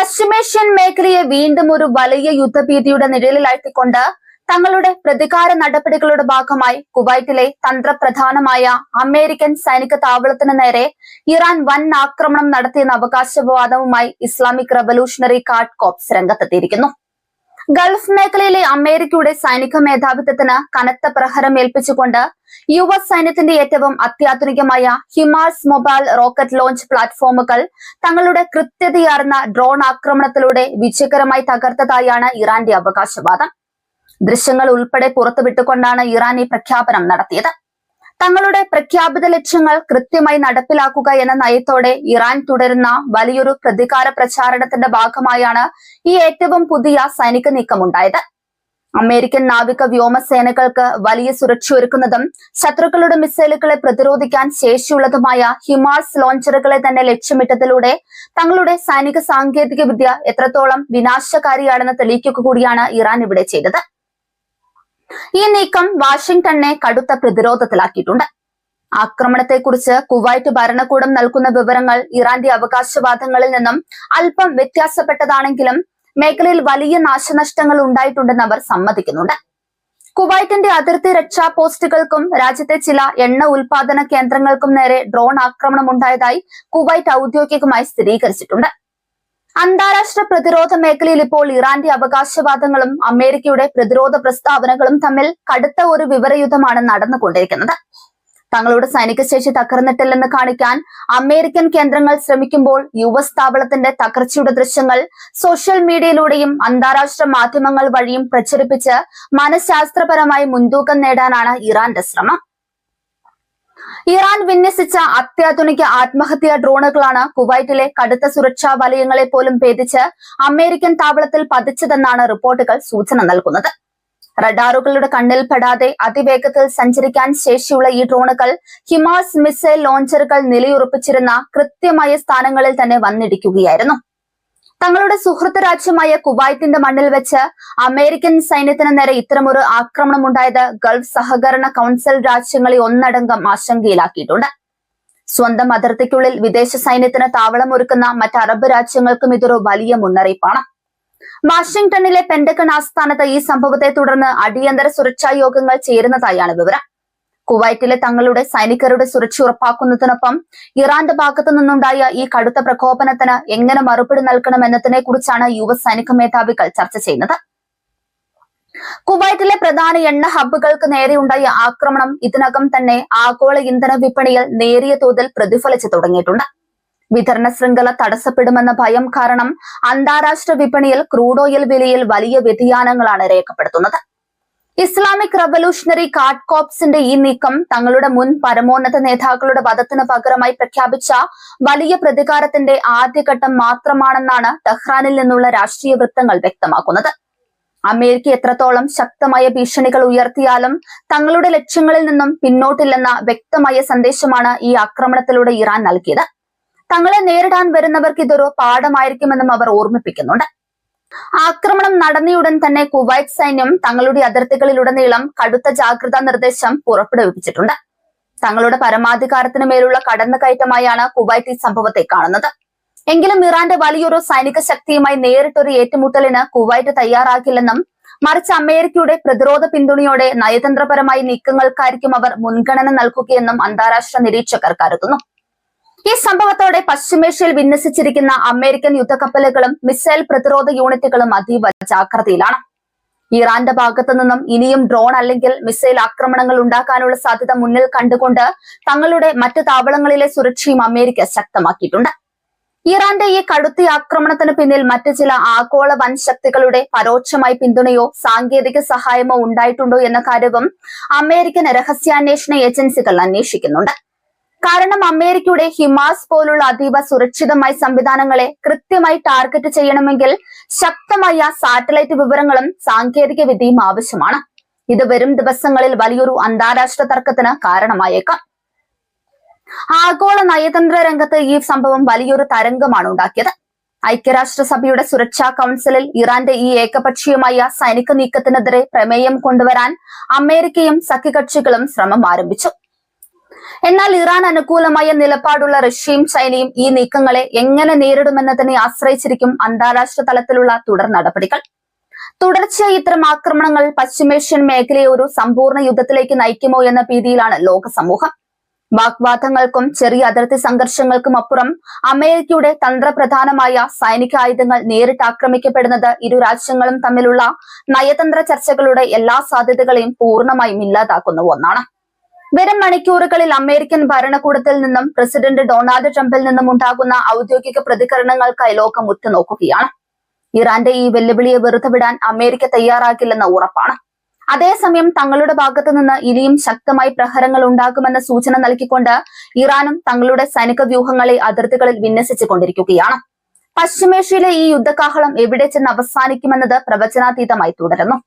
പശ്ചിമേഷ്യൻ മേഖലയെ വീണ്ടും ഒരു വലിയ യുദ്ധഭീതിയുടെ നിഴലിലാഴ്ത്തിക്കൊണ്ട് തങ്ങളുടെ പ്രതികാര നടപടികളുടെ ഭാഗമായി കുവൈറ്റിലെ തന്ത്രപ്രധാനമായ അമേരിക്കൻ സൈനിക താവളത്തിന് നേരെ ഇറാൻ വൻ ആക്രമണം നടത്തിയെന്ന അവകാശവാദവുമായി ഇസ്ലാമിക് റവല്യൂഷണറി ഗാർഡ് കോർപ്സ് രംഗത്തെത്തിയിരിക്കുന്നു. ഗൾഫ് മേഖലയിലെ അമേരിക്കയുടെ സൈനിക മേധാവിത്വത്തിന് കനത്ത പ്രഹരം ഏൽപ്പിച്ചുകൊണ്ട് യുഎസ് സൈന്യത്തിന്റെ ഏറ്റവും അത്യാധുനികമായ ഹിമാർസ് മൊബൈൽ റോക്കറ്റ് ലോഞ്ച് പ്ലാറ്റ്ഫോമുകൾ തങ്ങളുടെ കൃത്യതയാർന്ന ഡ്രോൺ ആക്രമണത്തിലൂടെ വിജയകരമായി തകർത്തതായാണ് ഇറാന്റെ അവകാശവാദം. ദൃശ്യങ്ങൾ ഉൾപ്പെടെ പുറത്തുവിട്ടുകൊണ്ടാണ് ഇറാൻ ഈ പ്രഖ്യാപനം നടത്തിയത്. തങ്ങളുടെ പ്രഖ്യാപിത ലക്ഷ്യങ്ങൾ കൃത്യമായി നടപ്പിലാക്കുക എന്ന നയത്തോടെ ഇറാൻ തുടരുന്ന വലിയൊരു പ്രതികാര പ്രചാരണത്തിന്റെ ഭാഗമായാണ് ഈ ഏറ്റവും പുതിയ സൈനിക നീക്കമുണ്ടായത്. അമേരിക്കൻ നാവിക വ്യോമസേനകൾക്ക് വലിയ സുരക്ഷയൊരുക്കുന്നതും ശത്രുക്കളുടെ മിസൈലുകളെ പ്രതിരോധിക്കാൻ ശേഷിയുള്ളതുമായ ഹിമാർസ് ലോഞ്ചറുകളെ തന്നെ ലക്ഷ്യമിട്ടതിലൂടെ തങ്ങളുടെ സൈനിക സാങ്കേതിക വിദ്യ എത്രത്തോളം വിനാശകാരിയാണെന്ന് തെളിയിക്കുക കൂടിയാണ് ഇറാൻ ഇവിടെ ചെയ്തത്. ഈ നീക്കം വാഷിംഗ്ടണിനെ കടുത്ത പ്രതിരോധത്തിലാക്കിയിട്ടുണ്ട്. ആക്രമണത്തെക്കുറിച്ച് കുവൈറ്റ് ഭരണകൂടം നൽകുന്ന വിവരങ്ങൾ ഇറാന്റെ അവകാശവാദങ്ങളിൽ നിന്നും അല്പം വ്യത്യാസപ്പെട്ടതാണെങ്കിലും മേഖലയിൽ വലിയ നാശനഷ്ടങ്ങൾ ഉണ്ടായിട്ടുണ്ടെന്ന് അവർ സമ്മതിക്കുന്നുണ്ട്. കുവൈറ്റിന്റെ അതിർത്തി രക്ഷാ പോസ്റ്റുകൾക്കും രാജ്യത്തെ ചില എണ്ണ ഉൽപാദന കേന്ദ്രങ്ങൾക്കും നേരെ ഡ്രോൺ ആക്രമണം ഉണ്ടായതായി കുവൈറ്റ് ഔദ്യോഗികമായി സ്ഥിരീകരിച്ചിട്ടുണ്ട്. അന്താരാഷ്ട്ര പ്രതിരോധ മേഖലയിൽ ഇപ്പോൾ ഇറാന്റെ അവകാശവാദങ്ങളും അമേരിക്കയുടെ പ്രതിരോധ പ്രസ്താവനകളും തമ്മിൽ കടുത്ത ഒരു വിവരയുദ്ധമാണ് നടന്നുകൊണ്ടിരിക്കുന്നത്. തങ്ങളുടെ സൈനിക ശേഷി തകർന്നിട്ടില്ലെന്ന് കാണിക്കാൻ അമേരിക്കൻ കേന്ദ്രങ്ങൾ ശ്രമിക്കുമ്പോൾ യുഎസ് താവളത്തിന്റെ തകർച്ചയുടെ ദൃശ്യങ്ങൾ സോഷ്യൽ മീഡിയയിലൂടെയും അന്താരാഷ്ട്ര മാധ്യമങ്ങൾ വഴിയും പ്രചരിപ്പിച്ച് മനഃശാസ്ത്രപരമായി മുൻതൂക്കം നേടാനാണ് ഇറാന്റെ ശ്രമം. ഇറാൻ വിന്യസിച്ച അത്യാധുനിക ആത്മഹത്യാ ഡ്രോണുകളാണ് കുവൈറ്റിലെ കടുത്ത സുരക്ഷാ വലയങ്ങളെ പോലും ഭേദിച്ച് അമേരിക്കൻ താവളത്തിൽ പതിച്ചതെന്നാണ് റിപ്പോർട്ടുകൾ സൂചന നൽകുന്നത്. റഡാറുകളുടെ കണ്ണിൽ പെടാതെ അതിവേഗത്തിൽ സഞ്ചരിക്കാൻ ശേഷിയുള്ള ഈ ഡ്രോണുകൾ ഹിമാർസ് മിസൈൽ ലോഞ്ചറുകൾ നിലയുറപ്പിച്ചിരുന്ന കൃത്യമായ സ്ഥാനങ്ങളിൽ തന്നെ വന്നിടിക്കുകയായിരുന്നു. തങ്ങളുടെ സുഹൃത്ത് രാജ്യമായ കുവൈറ്റിന്റെ മണ്ണിൽ വെച്ച് അമേരിക്കൻ സൈന്യത്തിന് നേരെ ഇത്തരമൊരു ആക്രമണം ഉണ്ടായത് ഗൾഫ് സഹകരണ കൗൺസിൽ രാജ്യങ്ങളെ ഒന്നടങ്കം ആശങ്കയിലാക്കിയിട്ടുണ്ട്. സ്വന്തം അതിർത്തിക്കുള്ളിൽ വിദേശ സൈന്യത്തിന് താവളമൊരുക്കുന്ന മറ്റ് അറബ് രാജ്യങ്ങൾക്കും ഇതൊരു വലിയ മുന്നറിയിപ്പാണ്. വാഷിംഗ്ടണിലെ പെന്റഗൺ ആസ്ഥാനത്ത് ഈ സംഭവത്തെ തുടർന്ന് അടിയന്തര സുരക്ഷാ യോഗങ്ങൾ ചേരുന്നതായാണ് വിവരം. കുവൈറ്റിലെ തങ്ങളുടെ സൈനികരുടെ സുരക്ഷ ഉറപ്പാക്കുന്നതിനൊപ്പം ഇറാന്റെ ഭാഗത്തു നിന്നുണ്ടായ ഈ കടുത്ത പ്രകോപനത്തിന് എങ്ങനെ മറുപടി നൽകണം എന്നതിനെ കുറിച്ചാണ് യുഎസ് സൈനിക മേധാവികൾ ചർച്ച ചെയ്യുന്നത്. കുവൈറ്റിലെ പ്രധാന എണ്ണ ഹബ്ബുകൾക്ക് നേരെയുണ്ടായ ആക്രമണം ഇതിനകം തന്നെ ആഗോള ഇന്ധന വിപണിയിൽ നേരിയ തോതിൽ പ്രതിഫലിച്ചു തുടങ്ങിയിട്ടുണ്ട്. വിതരണ ശൃംഖല തടസ്സപ്പെടുമെന്ന ഭയം കാരണം അന്താരാഷ്ട്ര വിപണിയിൽ ക്രൂഡ് ഓയിൽ വിലയിൽ വലിയ വ്യതിയാനങ്ങളാണ് രേഖപ്പെടുത്തുന്നത്. ഇസ്ലാമിക് റവല്യൂഷണറി ഗാർഡ് കോർപ്സിന്റെ ഈ നീക്കം തങ്ങളുടെ മുൻ പരമോന്നത നേതാക്കളുടെ വധത്തിന് പകരമായി പ്രഖ്യാപിച്ച വലിയ പ്രതികാരത്തിന്റെ ആദ്യഘട്ടം മാത്രമാണെന്നാണ് ടെഹ്റാനിൽ നിന്നുള്ള രാഷ്ട്രീയ വൃത്തങ്ങൾ വ്യക്തമാക്കുന്നത്. അമേരിക്ക എത്രത്തോളം ശക്തമായ ഭീഷണികൾ ഉയർത്തിയാലും തങ്ങളുടെ ലക്ഷ്യങ്ങളിൽ നിന്നും പിന്നോട്ടില്ലെന്ന വ്യക്തമായ സന്ദേശമാണ് ഈ ആക്രമണത്തിലൂടെ ഇറാൻ നൽകിയത്. തങ്ങളെ നേരിടാൻ വരുന്നവർക്ക് ഇതൊരു പാഠമായിരിക്കുമെന്നും അവർ ഓർമ്മിപ്പിക്കുന്നുണ്ട്. ആക്രമണം നടന്നയുടൻ തന്നെ കുവൈറ്റ് സൈന്യം തങ്ങളുടെ അതിർത്തികളിലുടനീളം കടുത്ത ജാഗ്രതാ നിർദ്ദേശം പുറപ്പെടുവിപ്പിച്ചിട്ടുണ്ട്. തങ്ങളുടെ പരമാധികാരത്തിന് മേലുള്ള കടന്നുകയറ്റമായാണ് കുവൈറ്റ് ഈ സംഭവത്തെ കാണുന്നത്. എങ്കിലും ഇറാന്റെ വലിയൊരു സൈനിക ശക്തിയുമായി നേരിട്ടൊരു ഏറ്റുമുട്ടലിന് കുവൈറ്റ് തയ്യാറാകില്ലെന്നും മറിച്ച് അമേരിക്കയുടെ പ്രതിരോധ പിന്തുണയോടെ നയതന്ത്രപരമായ നീക്കങ്ങൾക്കായിരിക്കും അവർ മുൻഗണന നൽകുകയെന്നും അന്താരാഷ്ട്ര നിരീക്ഷകർ കരുതുന്നു. ഈ സംഭവത്തോടെ പശ്ചിമേഷ്യയിൽ വിന്യസിച്ചിരിക്കുന്ന അമേരിക്കൻ യുദ്ധക്കപ്പലുകളും മിസൈൽ പ്രതിരോധ യൂണിറ്റുകളും അതീവ ജാഗ്രതയിലാണ്. ഇറാന്റെ ഭാഗത്തു നിന്നും ഇനിയും ഡ്രോൺ അല്ലെങ്കിൽ മിസൈൽ ആക്രമണങ്ങൾ ഉണ്ടാക്കാനുള്ള സാധ്യത മുന്നിൽ കണ്ടുകൊണ്ട് തങ്ങളുടെ മറ്റ് താവളങ്ങളിലെ സുരക്ഷയും അമേരിക്ക ശക്തമാക്കിയിട്ടുണ്ട്. ഇറാന്റെ ഈ കടുത്ത ആക്രമണത്തിന് പിന്നിൽ മറ്റ് ചില ആഗോള വൻശക്തികളുടെ പരോക്ഷമായി പിന്തുണയോ സാങ്കേതിക സഹായമോ ഉണ്ടായിട്ടുണ്ടോ എന്ന കാര്യവും അമേരിക്കൻ രഹസ്യാന്വേഷണ ഏജൻസികൾ അന്വേഷിക്കുന്നുണ്ട്. കാരണം അമേരിക്കയുടെ ഹിമാസ് പോലുള്ള അതീവ സുരക്ഷിതമായ സംവിധാനങ്ങളെ കൃത്യമായി ടാർഗറ്റ് ചെയ്യണമെങ്കിൽ ശക്തമായ സാറ്റലൈറ്റ് വിവരങ്ങളും സാങ്കേതിക വിദ്യയും ആവശ്യമാണ്. ഇത് വരും ദിവസങ്ങളിൽ വലിയൊരു അന്താരാഷ്ട്ര തർക്കത്തിന് കാരണമായേക്കാം. ആഗോള നയതന്ത്ര രംഗത്ത് ഈ സംഭവം വലിയൊരു തരംഗമാണ് ഉണ്ടാക്കിയത്. ഐക്യരാഷ്ട്രസഭയുടെ സുരക്ഷാ കൗൺസിലിൽ ഇറാന്റെ ഈ ഏകപക്ഷീയമായ സൈനിക നീക്കത്തിനെതിരെ പ്രമേയം കൊണ്ടുവരാൻ അമേരിക്കയും സഖ്യകക്ഷികളും ശ്രമം ആരംഭിച്ചു. എന്നാൽ ഇറാൻ അനുകൂലമായ നിലപാടുള്ള റഷ്യയും ചൈനയും ഈ നീക്കങ്ങളെ എങ്ങനെ നേരിടുമെന്നതിനെ ആശ്രയിച്ചിരിക്കും അന്താരാഷ്ട്ര തലത്തിലുള്ള തുടർ നടപടികൾ. തുടർച്ചയായി ഇത്തരം ആക്രമണങ്ങൾ പശ്ചിമേഷ്യൻ മേഖലയെ ഒരു സമ്പൂർണ്ണ യുദ്ധത്തിലേക്ക് നയിക്കുമോ എന്ന ഭീതിയിലാണ് ലോക സമൂഹം. വാഗ്വാദങ്ങൾക്കും ചെറിയ അതിർത്തി സംഘർഷങ്ങൾക്കും അപ്പുറം അമേരിക്കയുടെ തന്ത്രപ്രധാനമായ സൈനിക ആയുധങ്ങൾ നേരിട്ട് ആക്രമിക്കപ്പെടുന്നത് ഇരു രാജ്യങ്ങളും തമ്മിലുള്ള നയതന്ത്ര ചർച്ചകളുടെ എല്ലാ സാധ്യതകളെയും പൂർണ്ണമായും ഇല്ലാതാക്കുന്ന ഒന്നാണ്. വരും മണിക്കൂറുകളിൽ അമേരിക്കൻ ഭരണകൂടത്തിൽ നിന്നും പ്രസിഡന്റ് ഡൊണാൾഡ് ട്രംപിൽ നിന്നും ഉണ്ടാകുന്ന ഔദ്യോഗിക പ്രതികരണങ്ങൾക്കായി ലോകം ഉറ്റുനോക്കുകയാണ്. ഇറാന്റെ ഈ വെല്ലുവിളിയെ വെറുതെവിടാൻ അമേരിക്ക തയ്യാറാകില്ലെന്ന ഉറപ്പാണ്. അതേസമയം തങ്ങളുടെ ഭാഗത്തു നിന്ന് ഇനിയും ശക്തമായി പ്രഹരങ്ങൾ ഉണ്ടാകുമെന്ന സൂചന നൽകിക്കൊണ്ട് ഇറാനും തങ്ങളുടെ സൈനിക വ്യൂഹങ്ങളെ അതിർത്തികളിൽ വിന്യസിച്ചുകൊണ്ടിരിക്കുകയാണ്. പശ്ചിമേഷ്യയിലെ ഈ യുദ്ധകാഹളം എവിടെ ചെന്ന് അവസാനിക്കുമെന്നത് പ്രവചനാതീതമായി തുടരുന്നു.